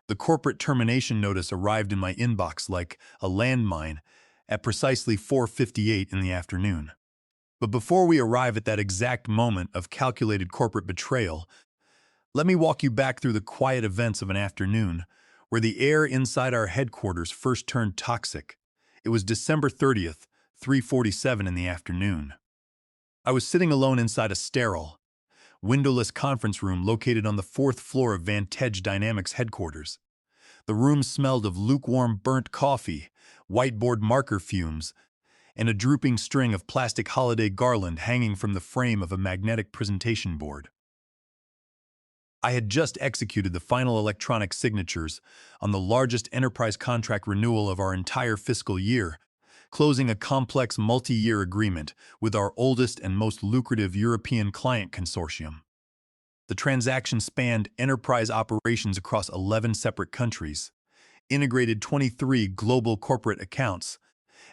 The corporate termination notice arrived in my inbox like a landmine at precisely 4:58 in the afternoon. But before we arrive at that exact moment of calculated corporate betrayal, let me walk you back through the quiet events of an afternoon where the air inside our headquarters first turned toxic. It was December 30th, 3:47 in the afternoon. I was sitting alone inside a sterile, windowless conference room located on the fourth floor of Vantage Dynamics headquarters. The room smelled of lukewarm burnt coffee, whiteboard marker fumes, and a drooping string of plastic holiday garland hanging from the frame of a magnetic presentation board. I had just executed the final electronic signatures on the largest enterprise contract renewal of our entire fiscal year, closing a complex multi-year agreement with our oldest and most lucrative European client consortium. The transaction spanned enterprise operations across 11 separate countries, integrated 23 global corporate accounts,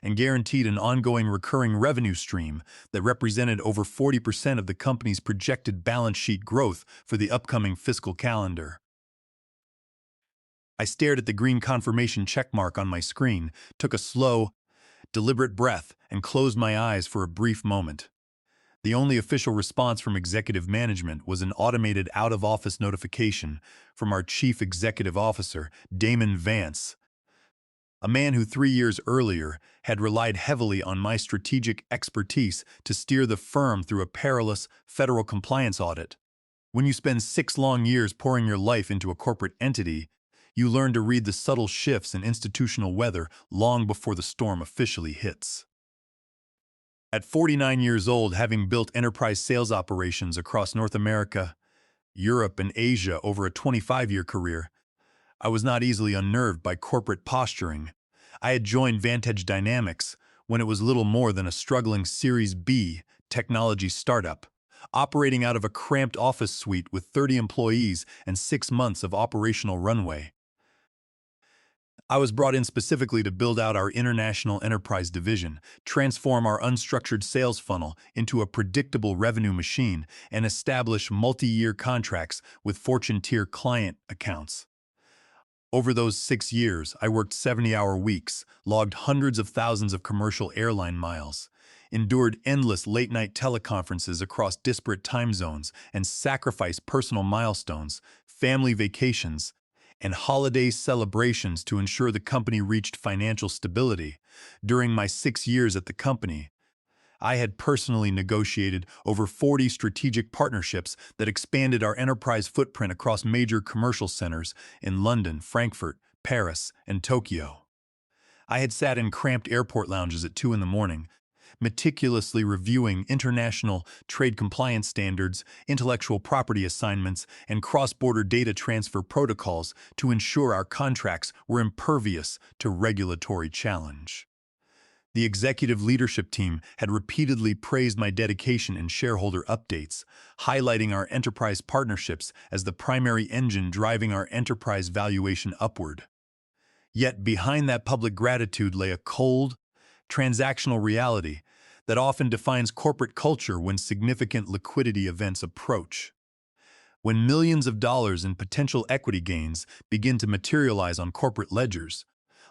and guaranteed an ongoing recurring revenue stream that represented over 40% of the company's projected balance sheet growth for the upcoming fiscal calendar. I stared at the green confirmation checkmark on my screen, took a slow, deliberate breath, and closed my eyes for a brief moment. The only official response from executive management was an automated out-of-office notification from our chief executive officer, Damon Vance, a man who 3 years earlier had relied heavily on my strategic expertise to steer the firm through a perilous federal compliance audit. When you spend 6 long years pouring your life into a corporate entity, you learn to read the subtle shifts in institutional weather long before the storm officially hits. At 49 years old, having built enterprise sales operations across North America, Europe, and Asia over a 25-year career, I was not easily unnerved by corporate posturing. I had joined Vantage Dynamics when it was little more than a struggling Series B technology startup, operating out of a cramped office suite with 30 employees and 6 months of operational runway. I was brought in specifically to build out our international enterprise division, transform our unstructured sales funnel into a predictable revenue machine, and establish multi-year contracts with Fortune-tier client accounts. Over those 6 years, I worked 70-hour weeks, logged hundreds of thousands of commercial airline miles, endured endless late-night teleconferences across disparate time zones, and sacrificed personal milestones, family vacations, and holiday celebrations to ensure the company reached financial stability. During my 6 years at the company, I had personally negotiated over 40 strategic partnerships that expanded our enterprise footprint across major commercial centers in London, Frankfurt, Paris, and Tokyo. I had sat in cramped airport lounges at 2 in the morning, meticulously reviewing international trade compliance standards, intellectual property assignments, and cross-border data transfer protocols to ensure our contracts were impervious to regulatory challenge. The executive leadership team had repeatedly praised my dedication in shareholder updates, highlighting our enterprise partnerships as the primary engine driving our enterprise valuation upward. Yet behind that public gratitude lay a cold, transactional reality that often defines corporate culture when significant liquidity events approach. When millions of dollars in potential equity gains begin to materialize on corporate ledgers,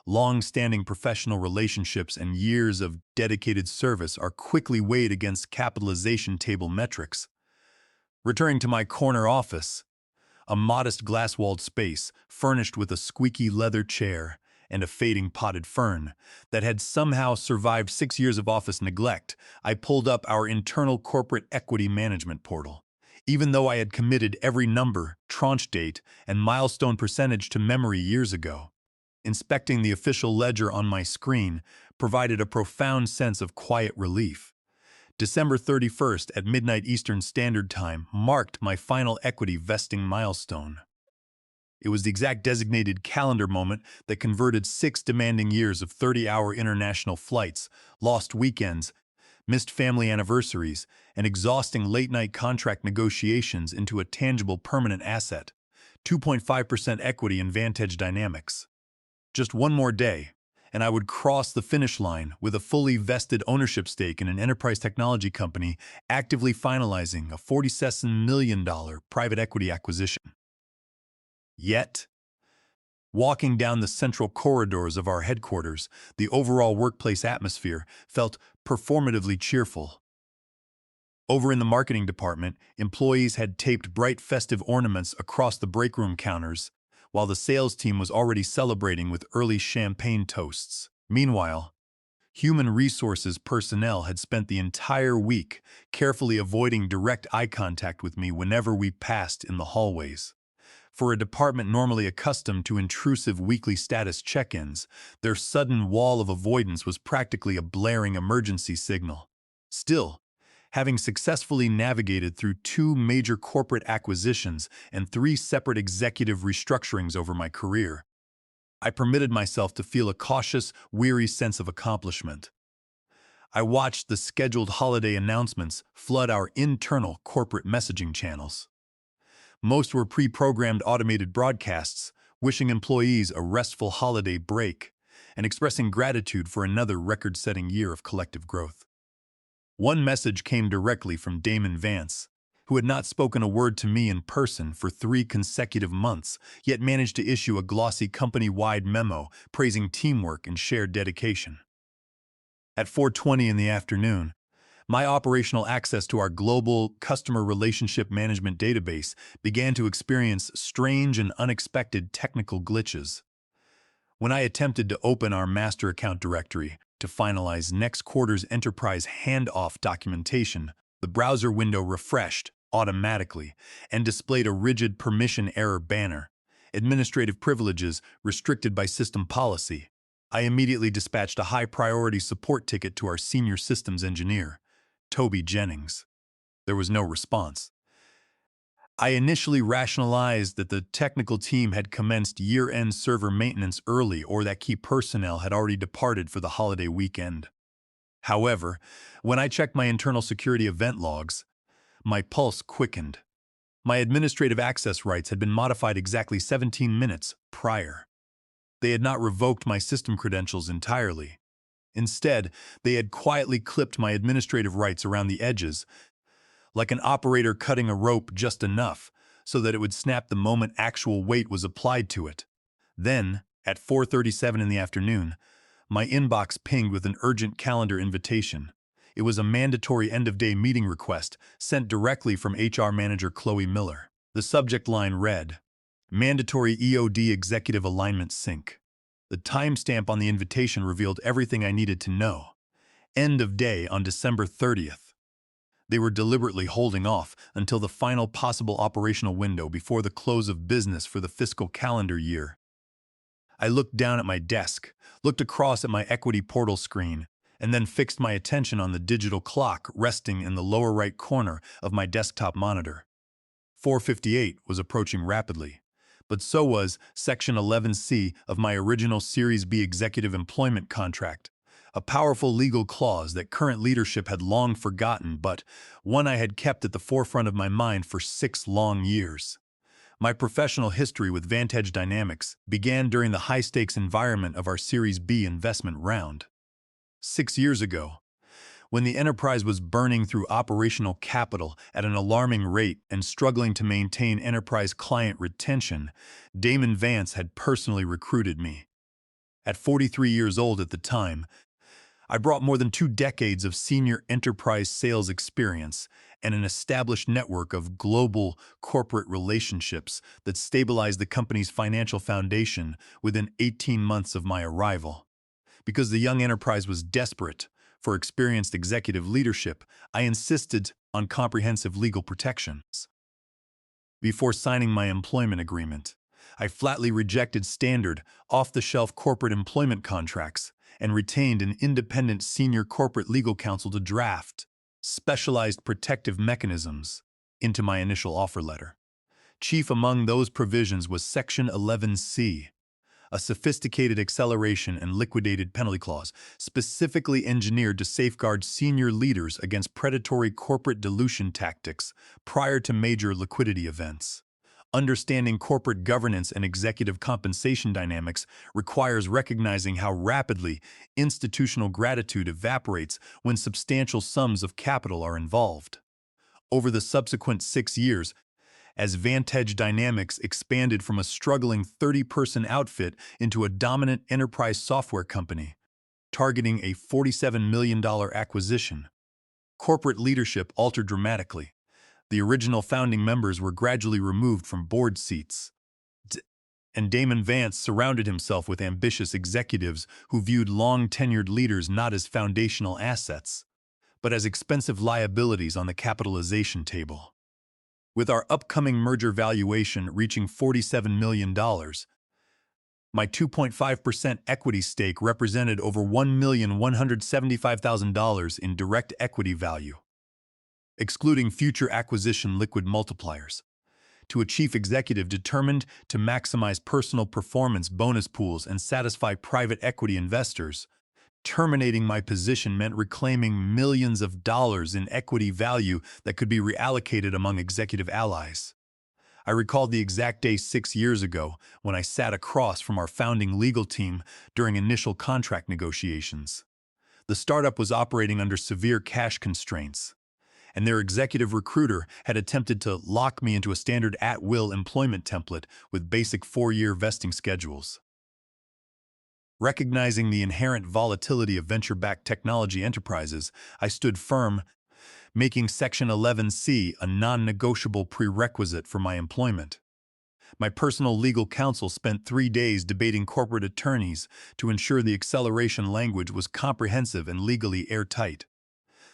long-standing professional relationships and years of dedicated service are quickly weighed against capitalization table metrics. Returning to my corner office, a modest glass-walled space furnished with a squeaky leather chair and a fading potted fern that had somehow survived 6 years of office neglect, I pulled up our internal corporate equity management portal. Even though I had committed every number, tranche date, and milestone percentage to memory years ago, inspecting the official ledger on my screen provided a profound sense of quiet relief. December 31st at midnight Eastern Standard Time marked my final equity vesting milestone. It was the exact designated calendar moment that converted 6 demanding years of 30-hour international flights, lost weekends, missed family anniversaries, and exhausting late-night contract negotiations into a tangible permanent asset, 2.5% equity in Vantage Dynamics. Just one more day, and I would cross the finish line with a fully vested ownership stake in an enterprise technology company actively finalizing a $47 million private equity acquisition. Yet, Walking down the central corridors of our headquarters, the overall workplace atmosphere felt performatively cheerful. Over in the marketing department, employees had taped bright festive ornaments across the break room counters, while the sales team was already celebrating with early champagne toasts. Meanwhile, human resources personnel had spent the entire week carefully avoiding direct eye contact with me whenever we passed in the hallways. For a department normally accustomed to intrusive weekly status check-ins, their sudden wall of avoidance was practically a blaring emergency signal. Still, having successfully navigated through 2 major corporate acquisitions and 3 separate executive restructurings over my career, I permitted myself to feel a cautious, weary sense of accomplishment. I watched the scheduled holiday announcements flood our internal corporate messaging channels. Most were pre-programmed automated broadcasts, wishing employees a restful holiday break and expressing gratitude for another record-setting year of collective growth. One message came directly from Damon Vance, who had not spoken a word to me in person for 3 consecutive months, yet managed to issue a glossy company-wide memo praising teamwork and shared dedication. At 4:20 in the afternoon, my operational access to our global customer relationship management database began to experience strange and unexpected technical glitches. When I attempted to open our master account directory to finalize next quarter's enterprise handoff documentation, the browser window refreshed automatically and displayed a rigid permission error banner, administrative privileges restricted by system policy. I immediately dispatched a high-priority support ticket to our senior systems engineer, Toby Jennings. There was no response. I initially rationalized that the technical team had commenced year-end server maintenance early or that key personnel had already departed for the holiday weekend. However, when I checked my internal security event logs, my pulse quickened. My administrative access rights had been modified exactly 17 minutes prior. They had not revoked my system credentials entirely. Instead, they had quietly clipped my administrative rights around the edges, like an operator cutting a rope just enough so that it would snap the moment actual weight was applied to it. Then, at 4:37 in the afternoon, my inbox pinged with an urgent calendar invitation. It was a mandatory end-of-day meeting request sent directly from HR manager Chloe Miller. The subject line read, "Mandatory EOD Executive Alignment Sync." The timestamp on the invitation revealed everything I needed to know. End of day on December 30th. They were deliberately holding off until the final possible operational window before the close of business for the fiscal calendar year. I looked down at my desk, looked across at my equity portal screen, and then fixed my attention on the digital clock resting in the lower right corner of my desktop monitor. 4:58 was approaching rapidly, but so was Section 11C of my original Series B executive employment contract, a powerful legal clause that current leadership had long forgotten, but one I had kept at the forefront of my mind for 6 long years. My professional history with Vantage Dynamics began during the high-stakes environment of our Series B investment round. 6 years ago, when the enterprise was burning through operational capital at an alarming rate and struggling to maintain enterprise client retention, Damon Vance had personally recruited me. At 43 years old at the time, I brought more than 2 decades of senior enterprise sales experience and an established network of global corporate relationships that stabilized the company's financial foundation within 18 months of my arrival. Because the young enterprise was desperate for experienced executive leadership, I insisted on comprehensive legal protections. Before signing my employment agreement, I flatly rejected standard, off-the-shelf corporate employment contracts and retained an independent senior corporate legal counsel to draft specialized protective mechanisms into my initial offer letter. Chief among those provisions was Section 11C, a sophisticated acceleration and liquidated penalty clause specifically engineered to safeguard senior leaders against predatory corporate dilution tactics prior to major liquidity events. Understanding corporate governance and executive compensation dynamics requires recognizing how rapidly institutional gratitude evaporates when substantial sums of capital are involved. Over the subsequent 6 years, as Vantage Dynamics expanded from a struggling 30-person outfit into a dominant enterprise software company, targeting a $47 million acquisition. Corporate leadership altered dramatically. The original founding members were gradually removed from board seats, and Damon Vance surrounded himself with ambitious executives who viewed long-tenured leaders not as foundational assets, but as expensive liabilities on the capitalization table. With our upcoming merger valuation reaching $47 million, my 2.5% equity stake represented over $1,175,000 in direct equity value, excluding future acquisition liquid multipliers. To a chief executive determined to maximize personal performance bonus pools and satisfy private equity investors, terminating my position meant reclaiming millions of dollars in equity value that could be reallocated among executive allies. I recalled the exact day 6 years ago when I sat across from our founding legal team during initial contract negotiations. The startup was operating under severe cash constraints, and their executive recruiter had attempted to lock me into a standard at-will employment template with basic 4-year vesting schedules. Recognizing the inherent volatility of venture-backed technology enterprises, I stood firm, making Section 11C a non-negotiable prerequisite for my employment. My personal legal counsel spent 3 days debating corporate attorneys to ensure the acceleration language was comprehensive and legally airtight.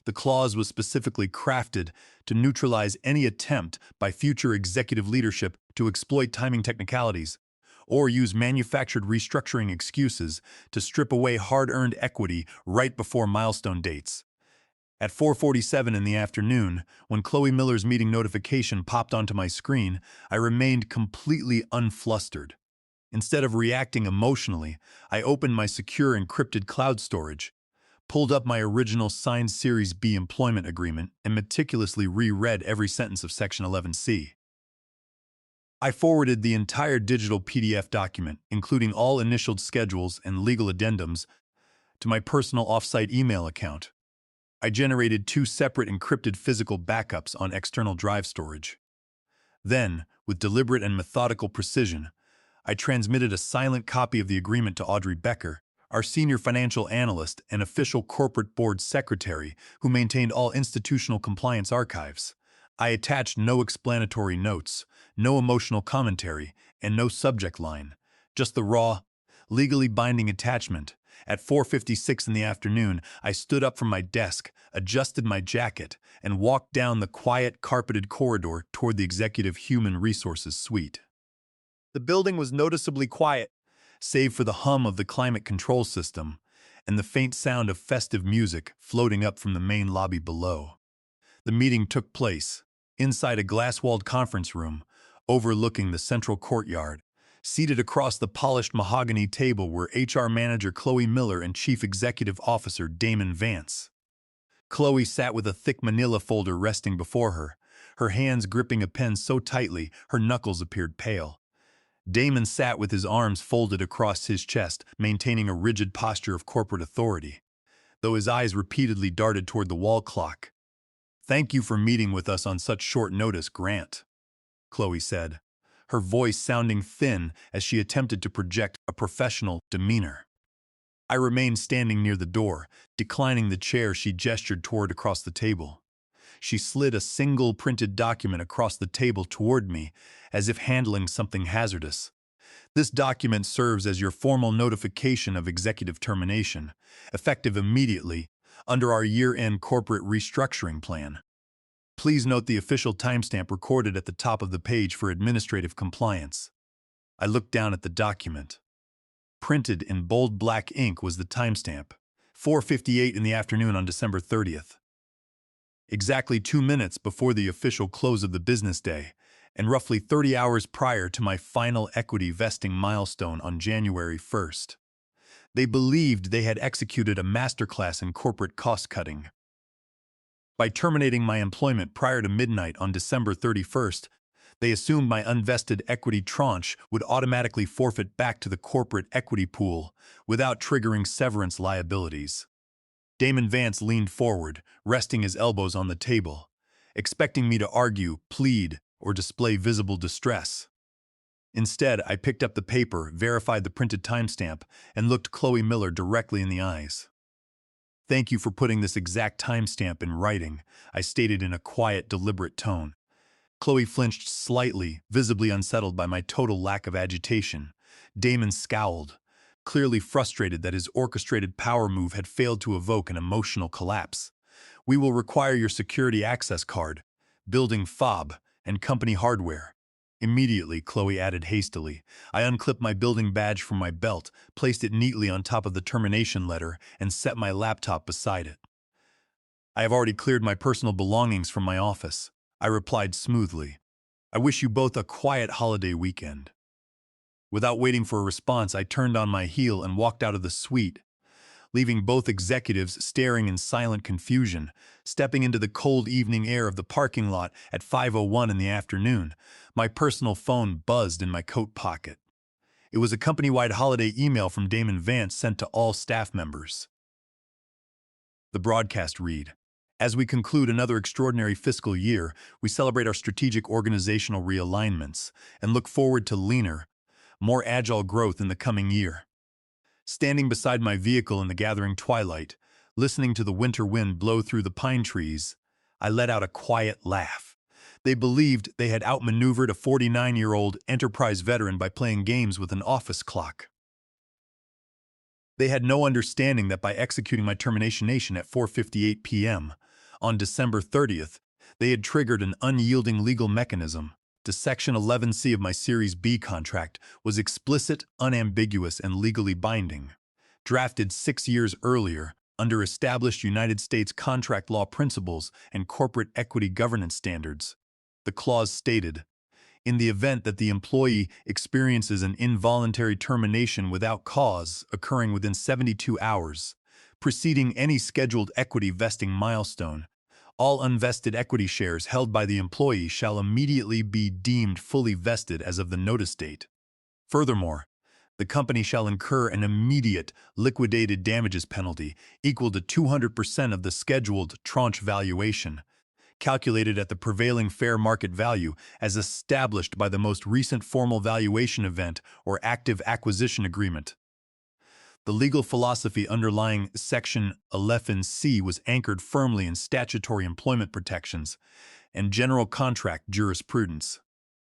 The clause was specifically crafted to neutralize any attempt by future executive leadership to exploit timing technicalities or use manufactured restructuring excuses to strip away hard-earned equity right before milestone dates. At 4:47 in the afternoon, when Chloe Miller's meeting notification popped onto my screen, I remained completely unflustered. Instead of reacting emotionally, I opened my secure encrypted cloud storage, pulled up my original signed Series B employment agreement, and meticulously reread every sentence of Section 11C. I forwarded the entire digital PDF document, including all initialed schedules and legal addendums, to my personal off-site email account. I generated 2 separate encrypted physical backups on external drive storage. Then, with deliberate and methodical precision, I transmitted a silent copy of the agreement to Audrey Becker, our senior financial analyst and official corporate board secretary who maintained all institutional compliance archives. I attached no explanatory notes, no emotional commentary, and no subject line, just the raw, legally binding attachment. At 4:56 in the afternoon, I stood up from my desk, adjusted my jacket, and walked down the quiet, carpeted corridor toward the Executive Human Resources Suite. The building was noticeably quiet, save for the hum of the climate control system and the faint sound of festive music floating up from the main lobby below. The meeting took place inside a glass-walled conference room overlooking the central courtyard. Seated across the polished mahogany table were HR Manager Chloe Miller and Chief Executive Officer Damon Vance. Chloe sat with a thick manila folder resting before her, her hands gripping a pen so tightly her knuckles appeared pale. Damon sat with his arms folded across his chest, maintaining a rigid posture of corporate authority, though his eyes repeatedly darted toward the wall clock. "Thank you for meeting with us on such short notice, Grant," Chloe said, her voice sounding thin as she attempted to project a professional demeanor. I remained standing near the door, declining the chair she gestured toward across the table. She slid a single printed document across the table toward me, as if handling something hazardous. "This document serves as your formal notification of executive termination, effective immediately, under our year-end corporate restructuring plan. Please note the official timestamp recorded at the top of the page for administrative compliance." I looked down at the document. Printed in bold black ink was the timestamp, 4:58 in the afternoon on December 30th. Exactly 2 minutes before the official close of the business day, and roughly 30 hours prior to my final equity vesting milestone on January 1st. They believed they had executed a masterclass in corporate cost-cutting. By terminating my employment prior to midnight on December 31st, they assumed my unvested equity tranche would automatically forfeit back to the corporate equity pool without triggering severance liabilities. Damon Vance leaned forward, resting his elbows on the table, expecting me to argue, plead, or display visible distress. Instead, I picked up the paper, verified the printed timestamp, and looked Chloe Miller directly in the eyes. "Thank you for putting this exact timestamp in writing," I stated in a quiet, deliberate tone. Chloe flinched slightly, visibly unsettled by my total lack of agitation. Damon scowled, clearly frustrated that his orchestrated power move had failed to evoke an emotional collapse. "We will require your security access card, building fob, and company hardware." Immediately, Chloe added hastily. I unclipped my building badge from my belt, placed it neatly on top of the termination letter, and set my laptop beside it. "I have already cleared my personal belongings from my office," I replied smoothly. "I wish you both a quiet holiday weekend." Without waiting for a response, I turned on my heel and walked out of the suite, leaving both executives staring in silent confusion. Stepping into the cold evening air of the parking lot at 5:01 in the afternoon, my personal phone buzzed in my coat pocket. It was a company-wide holiday email from Damon Vance sent to all staff members. The broadcast read: "As we conclude another extraordinary fiscal year, we celebrate our strategic organizational realignments and look forward to leaner, more agile growth in the coming year." Standing beside my vehicle in the gathering twilight, listening to the winter wind blow through the pine trees, I let out a quiet laugh. They believed they had outmaneuvered a 49-year-old Enterprise veteran by playing games with an office clock. They had no understanding that by executing my termination at 4:58 p.m. on December 30th, they had triggered an unyielding legal mechanism. The Section 11C of my Series B contract was explicit, unambiguous, and legally binding. Drafted 6 years earlier, under established United States contract law principles and corporate equity governance standards, the clause stated, "In the event that the employee experiences an involuntary termination without cause occurring within 72 hours, preceding any scheduled equity vesting milestone, all unvested equity shares held by the employee shall immediately be deemed fully vested as of the notice date. Furthermore, the company shall incur an immediate liquidated damages penalty equal to 200% of the scheduled tranche valuation, calculated at the prevailing fair market value as established by the most recent formal valuation event or active acquisition agreement." The legal philosophy underlying Section 11C was anchored firmly in statutory employment protections and general contract jurisprudence.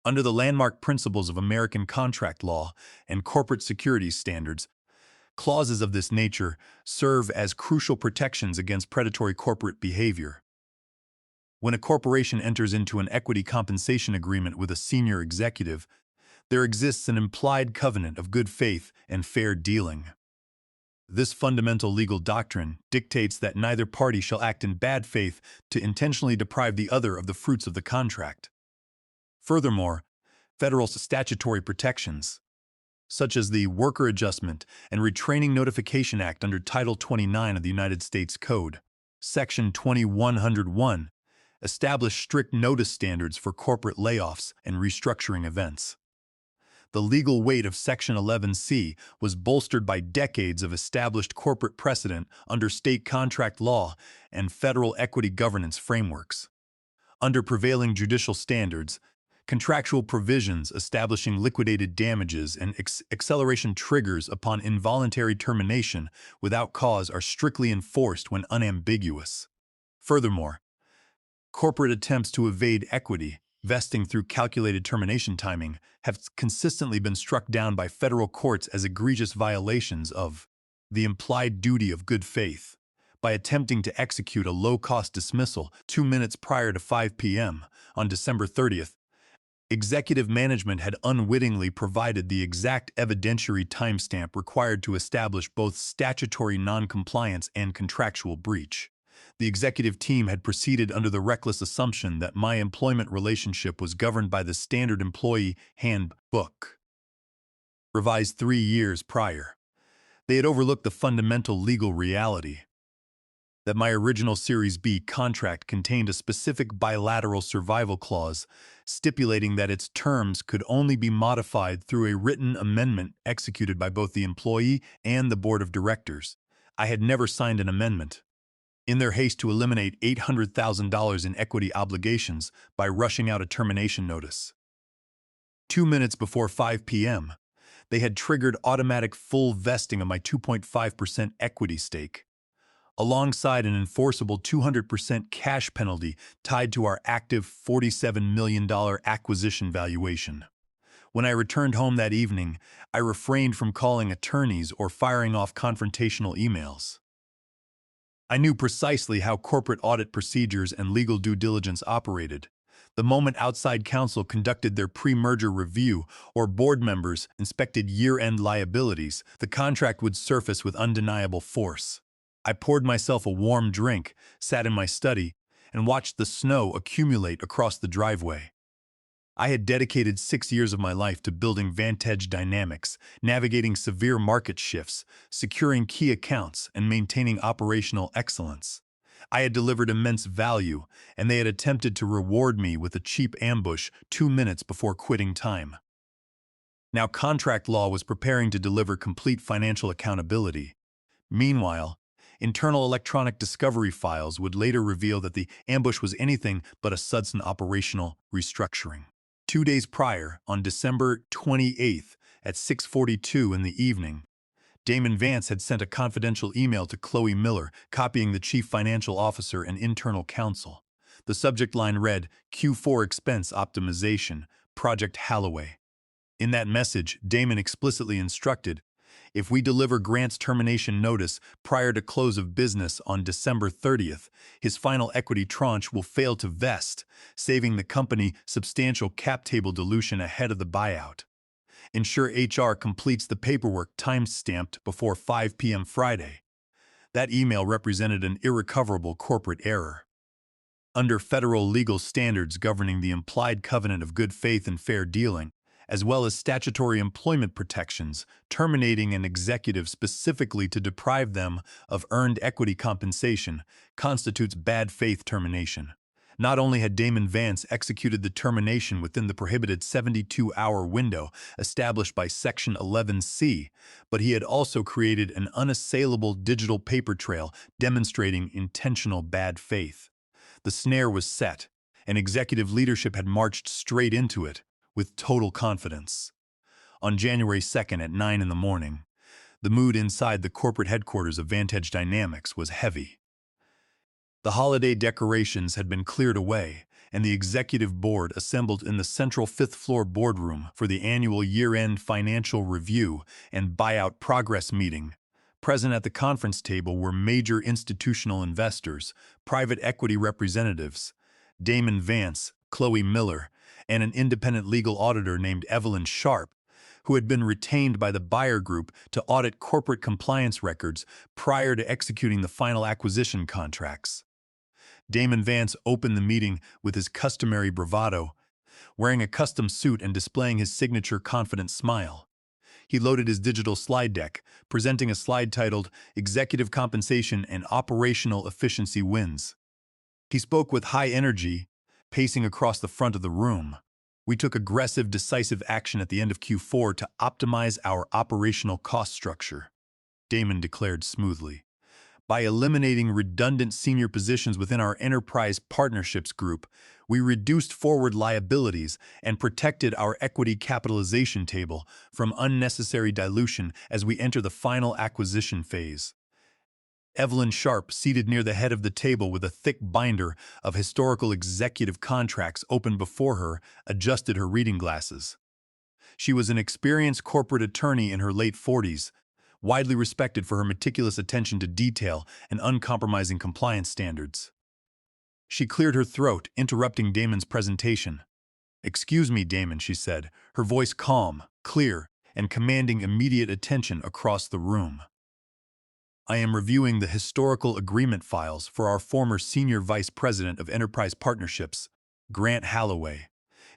Under the landmark principles of American contract law and corporate securities standards, clauses of this nature serve as crucial protections against predatory corporate behavior. When a corporation enters into an equity compensation agreement with a senior executive, there exists an implied covenant of good faith and fair dealing. This fundamental legal doctrine dictates that neither party shall act in bad faith to intentionally deprive the other of the fruits of the contract. Furthermore, federal statutory protections, such as the Worker Adjustment and Retraining Notification Act under Title 29 of the United States Code, Section 2101, establish strict notice standards for corporate layoffs and restructuring events. The legal weight of Section 11C was bolstered by decades of established corporate precedent under state contract law and federal equity governance frameworks. Under prevailing judicial standards, contractual provisions establishing liquidated damages and acceleration triggers upon involuntary termination without cause are strictly enforced when unambiguous. Furthermore, corporate attempts to evade equity vesting through calculated termination timing have consistently been struck down by federal courts as egregious violations of the implied duty of good faith. By attempting to execute a low-cost dismissal 2 minutes prior to 5 p.m. on December 30th, executive management had unwittingly provided the exact evidentiary timestamp required to establish both statutory noncompliance and contractual breach. The executive team had proceeded under the reckless assumption that my employment relationship was governed by the Standard Employee Handbook, revised 3 years prior. They had overlooked the fundamental legal reality that my original Series B contract contained a specific bilateral survival clause stipulating that its terms could only be modified through a written amendment executed by both the employee and the board of directors. I had never signed an amendment. in their haste to eliminate $800,000 in equity obligations by rushing out a termination notice. 2 minutes before 5 p.m., they had triggered automatic full vesting of my 2.5% equity stake, alongside an enforceable 200% cash penalty tied to our active $47 million acquisition valuation. When I returned home that evening, I refrained from calling attorneys or firing off confrontational emails. I knew precisely how corporate audit procedures and legal due diligence operated. The moment outside counsel conducted their pre-merger review or board members inspected year-end liabilities, the contract would surface with undeniable force. I poured myself a warm drink, sat in my study, and watched the snow accumulate across the driveway. I had dedicated 6 years of my life to building Vantage dynamics, navigating severe market shifts, securing key accounts, and maintaining operational excellence. I had delivered immense value, and they had attempted to reward me with a cheap ambush 2 minutes before quitting time. Now contract law was preparing to deliver complete financial accountability. Meanwhile, internal electronic discovery files would later reveal that the ambush was anything but a sudden operational restructuring. 2 days prior, on December 28th at 6:42 in the evening, Damon Vance had sent a confidential email to Chloe Miller, copying the chief financial officer and internal counsel. The subject line read, Q4 Expense Optimization, Project Halloway. In that message, Damon explicitly instructed, if we deliver Grant's termination notice prior to close of business on December 30th, his final equity tranche will fail to vest, saving the company substantial cap table dilution ahead of the buyout. Ensure HR completes the paperwork time-stamped before 5 p.m. Friday. That email represented an irrecoverable corporate error. Under federal legal standards governing the implied covenant of good faith and fair dealing, as well as statutory employment protections, terminating an executive specifically to deprive them of earned equity compensation constitutes bad faith termination. Not only had Damon Vance executed the termination within the prohibited 72-hour window established by Section 11C, but he had also created an unassailable digital paper trail demonstrating intentional bad faith. The snare was set, and executive leadership had marched straight into it, with total confidence. On January 2nd at 9 in the morning, the mood inside the corporate headquarters of Vantage Dynamics was heavy. The holiday decorations had been cleared away, and the executive board assembled in the central fifth-floor boardroom for the annual year-end financial review and buyout progress meeting. Present at the conference table were major institutional investors, private equity representatives, Damon Vance, Chloe Miller, and an independent legal auditor named Evelyn Sharp, who had been retained by the buyer group to audit corporate compliance records prior to executing the final acquisition contracts. Damon Vance opened the meeting with his customary bravado, wearing a custom suit and displaying his signature confident smile. He loaded his digital slide deck, presenting a slide titled Executive Compensation and Operational Efficiency Wins. He spoke with high energy, pacing across the front of the room. We took aggressive, decisive action at the end of Q4 to optimize our operational cost structure, Damon declared smoothly. By eliminating redundant senior positions within our enterprise partnerships group, we reduced forward liabilities and protected our equity capitalization table from unnecessary dilution as we enter the final acquisition phase. Evelyn Sharp, seated near the head of the table with a thick binder of historical executive contracts open before her, adjusted her reading glasses. She was an experienced corporate attorney in her late 40s, widely respected for her meticulous attention to detail and uncompromising compliance standards. She cleared her throat, interrupting Damon's presentation. "Excuse me, Damon," she said, her voice calm, clear, and commanding immediate attention across the room. "I am reviewing the historical agreement files for our former Senior Vice President of Enterprise Partnerships, Grant Halloway.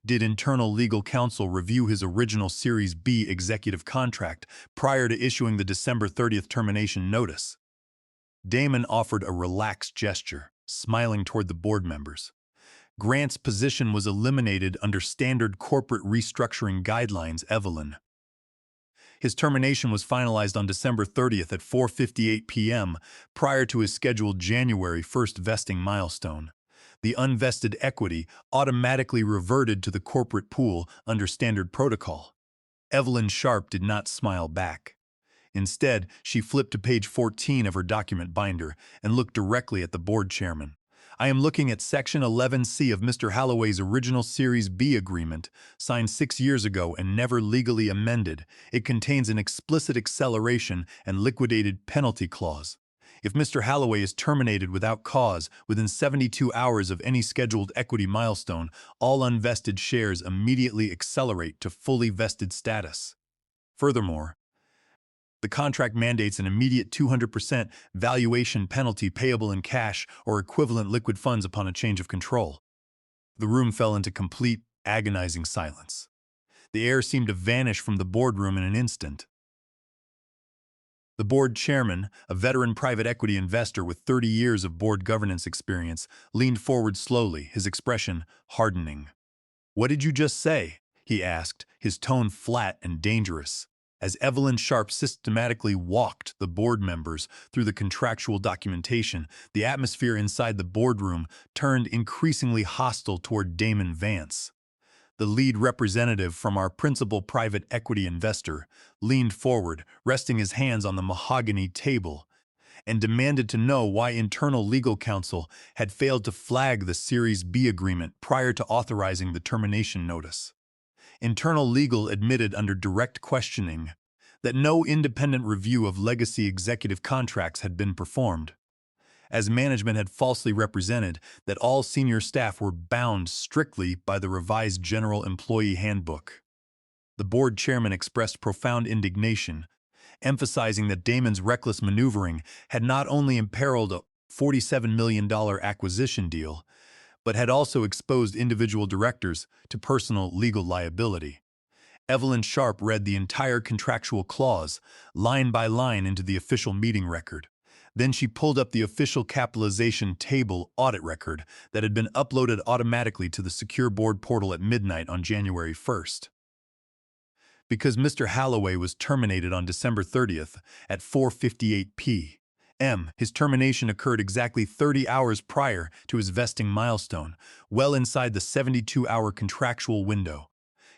Did internal legal counsel review his original Series B executive contract prior to issuing the December 30th termination notice?" Damon offered a relaxed gesture, smiling toward the board members. Grant's position was eliminated under standard corporate restructuring guidelines, Evelyn. His termination was finalized on December 30th at 4:58 p.m., prior to his scheduled January 1st vesting milestone. The unvested equity automatically reverted to the corporate pool under standard protocol. Evelyn Sharp did not smile back. Instead, she flipped to page 14 of her document binder and looked directly at the board chairman. I am looking at Section 11C of Mr. Holloway's original Series B agreement, signed 6 years ago and never legally amended. It contains an explicit acceleration and liquidated penalty clause. If Mr. Holloway is terminated without cause within 72 hours of any scheduled equity milestone, all unvested shares immediately accelerate to fully vested status. Furthermore, the contract mandates an immediate 200% valuation penalty payable in cash or equivalent liquid funds upon a change of control. The room fell into complete, agonizing silence. The air seemed to vanish from the boardroom in an instant. The board chairman, a veteran private equity investor with 30 years of board governance experience, leaned forward slowly, his expression hardening. "What did you just say?" he asked, his tone flat and dangerous. As Evelyn Sharp systematically walked the board members through the contractual documentation, the atmosphere inside the boardroom turned increasingly hostile toward Damon Vance. The lead representative from our principal private equity investor leaned forward, resting his hands on the mahogany table, and demanded to know why internal legal counsel had failed to flag the Series B agreement prior to authorizing the termination notice. Internal legal admitted under direct questioning that no independent review of legacy executive contracts had been performed, as management had falsely represented that all senior staff were bound strictly by the revised General Employee Handbook. The board chairman expressed profound indignation, emphasizing that Damon's reckless maneuvering had not only imperiled a $47 million acquisition deal, but had also exposed individual directors to personal legal liability. Evelyn Sharp read the entire contractual clause, line by line, into the official meeting record. Then she pulled up the official capitalization table audit record that had been uploaded automatically to the secure board portal at midnight on January 1st. Because Mr. Holloway was terminated on December 30th at 4:58 p.m., his termination occurred exactly 30 hours prior to his vesting milestone, well inside the 72-hour contractual window.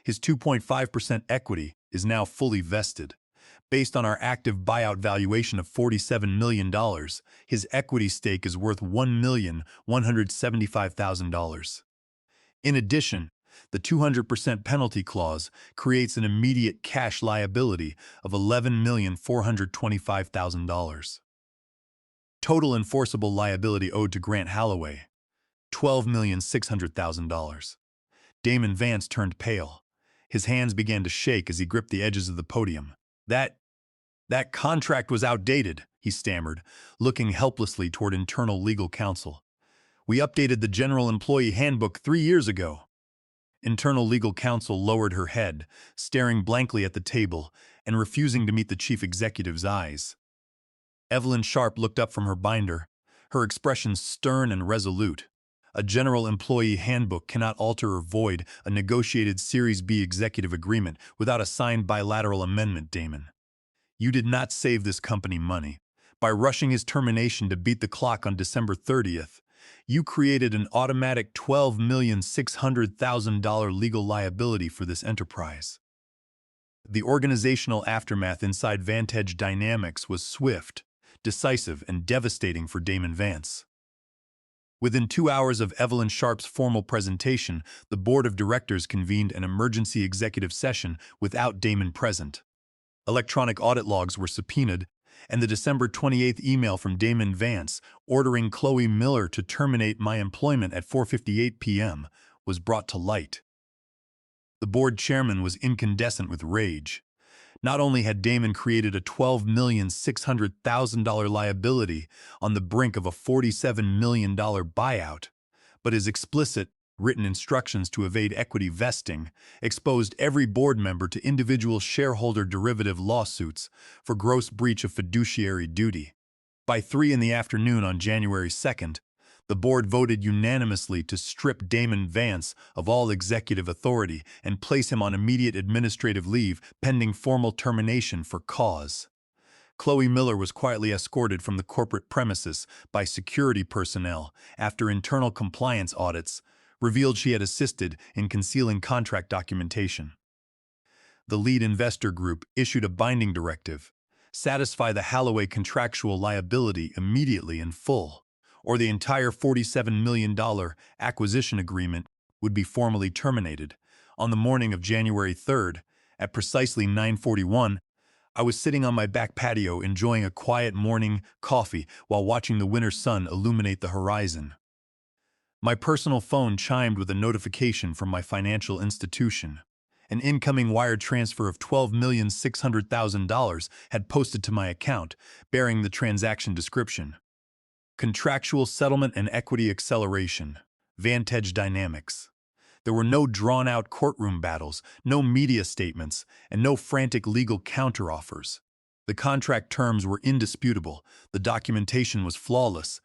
His 2.5% equity is now fully vested. Based on our active buyout valuation of $47 million, his equity stake is worth $1,175,000. In addition, the 200% penalty clause creates an immediate cash liability of $11,425,000. Total enforceable liability owed to Grant Holloway, $12,600,000. Damon Vance turned pale. His hands began to shake as he gripped the edges of the podium. That contract was outdated," he stammered, looking helplessly toward internal legal counsel. "We updated the General Employee Handbook 3 years ago." Internal legal counsel lowered her head, staring blankly at the table and refusing to meet the chief executive's eyes. Evelyn Sharp looked up from her binder, her expression stern and resolute. "A General Employee Handbook cannot alter or void a negotiated Series B executive agreement without a signed bilateral amendment, Damon. You did not save this company money. By rushing his termination to beat the clock on December 30th, you created an automatic $12,600,000 legal liability for this enterprise." The organizational aftermath inside Vantage Dynamics was swift, decisive, and devastating for Damon Vance. Within 2 hours of Evelyn Sharp's formal presentation, the board of directors convened an emergency executive session without Damon present. Electronic audit logs were subpoenaed, and the December 28th email from Damon Vance ordering Chloe Miller to terminate my employment at 4:58 p.m. was brought to light. The board chairman was incandescent with rage. Not only had Damon created a $12,600,000 liability on the brink of a $47 million buyout, but his explicit, written instructions to evade equity vesting exposed every board member to individual shareholder derivative lawsuits for gross breach of fiduciary duty. By 3 in the afternoon on January 2nd, The board voted unanimously to strip Damon Vance of all executive authority and place him on immediate administrative leave pending formal termination for cause. Chloe Miller was quietly escorted from the corporate premises by security personnel after internal compliance audits revealed she had assisted in concealing contract documentation. The lead investor group issued a binding directive: satisfy the Holloway contractual liability immediately in full, or the entire $47 million acquisition agreement would be formally terminated. On the morning of January 3rd, at precisely 9:41, I was sitting on my back patio enjoying a quiet morning coffee while watching the winter sun illuminate the horizon. My personal phone chimed with a notification from my financial institution. An incoming wire transfer of $12,600,000 had posted to my account, bearing the transaction description: contractual settlement and equity acceleration, Vantage Dynamics. There were no drawn-out courtroom battles, no media statements, and no frantic legal counteroffers. The contract terms were indisputable, the documentation was flawless,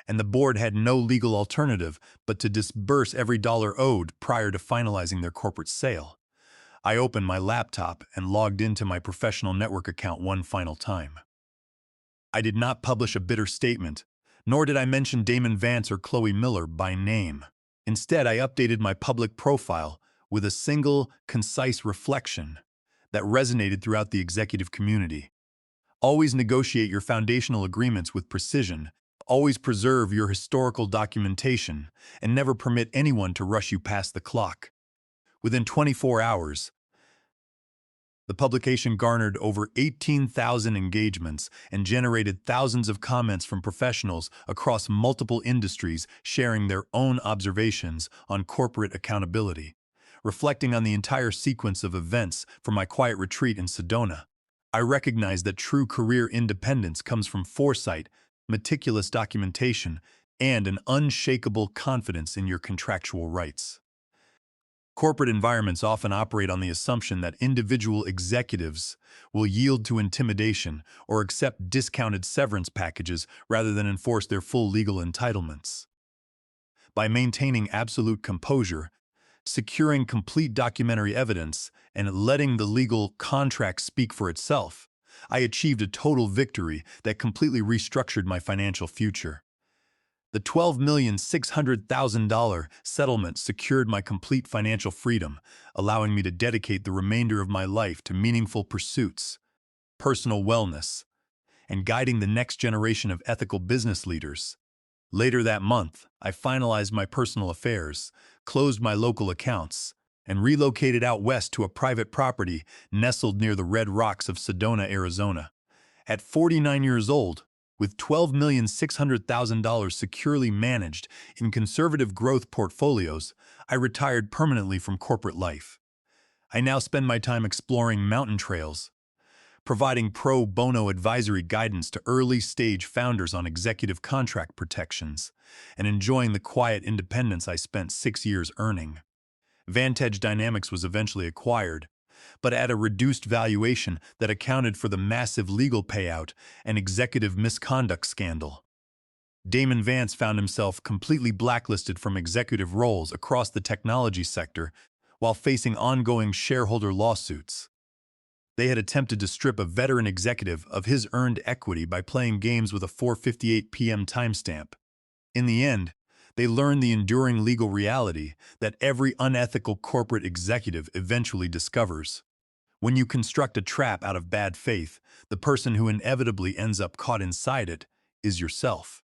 and the board had no legal alternative but to disburse every dollar owed prior to finalizing their corporate sale. I opened my laptop and logged into my professional network account one final time. I did not publish a bitter statement, nor did I mention Damon Vance or Chloe Miller by name. Instead, I updated my public profile with a single, concise reflection that resonated throughout the executive community. Always negotiate your foundational agreements with precision, always preserve your historical documentation, and never permit anyone to rush you past the clock. Within 24 hours, the publication garnered over 18,000 engagements and generated thousands of comments from professionals across multiple industries sharing their own observations on corporate accountability. Reflecting on the entire sequence of events from my quiet retreat in Sedona, I recognized that true career independence comes from foresight, meticulous documentation, and an unshakable confidence in your contractual rights. Corporate environments often operate on the assumption that individual executives will yield to intimidation or accept discounted severance packages rather than enforce their full legal entitlements. By maintaining absolute composure, securing complete documentary evidence, and letting the legal contract speak for itself, I achieved a total victory that completely restructured my financial future. The $12,600,000 settlement secured my complete financial freedom, allowing me to dedicate the remainder of my life to meaningful pursuits, personal wellness, and guiding the next generation of ethical business leaders. Later that month, I finalized my personal affairs, closed my local accounts, and relocated out west to a private property nestled near the red rocks of Sedona, Arizona. At 49 years old, with $12,600,000 securely managed in conservative growth portfolios, I retired permanently from corporate life. I now spend my time exploring mountain trails, providing pro bono advisory guidance to early-stage founders on executive contract protections, and enjoying the quiet independence I spent 6 years earning. Vantage Dynamics was eventually acquired, but at a reduced valuation that accounted for the massive legal payout and executive misconduct scandal. Damon Vance found himself completely blacklisted from executive roles across the technology sector while facing ongoing shareholder lawsuits. They had attempted to strip a veteran executive of his earned equity by playing games with a 4:58 p.m. timestamp. In the end, they learned the enduring legal reality that every unethical corporate executive eventually discovers. When you construct a trap out of bad faith, the person who inevitably ends up caught inside it is yourself.